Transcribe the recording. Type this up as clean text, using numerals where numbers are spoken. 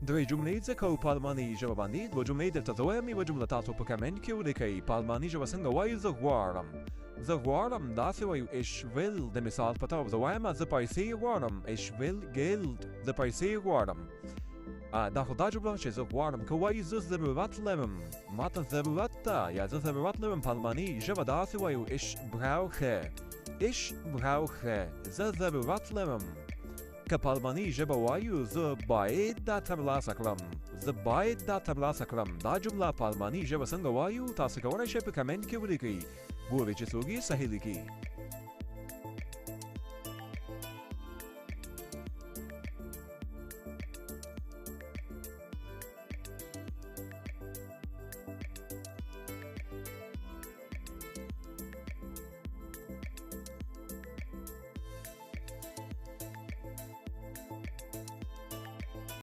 دوی جملې ځکه په الماني ژبه باندې دوه جملې درته زه وایم، یوه جمله تاسو په کمنټ کې ولیکئ. په الماني ژبه څنګه وایو؟ زه غواړم. زه غواړم داسې وایو ich will. د مثال په توګه زه وایم زه پیسې غواړم. ich will Geld. زه پیسې غواړم. دا خو دا جمله چې زه غواړم. که وایي زه ضرورت لرم، ماته ضرورت ده، یا زه ضرورت لرم، په الماني ژبه داسې وایو ich brauche. ich brauche. زه ضرورت لرم. که په الماني ژبه وایو زه باید دا ترلاسه کړم. زه باید دا ترلاسه کړم. دا جمله په الماني ژبه څنګه وایو؟ تاسو کولی شئ په کمنټ کې ولیکئ. ګورئ چې څوک یې صحیح لیکي.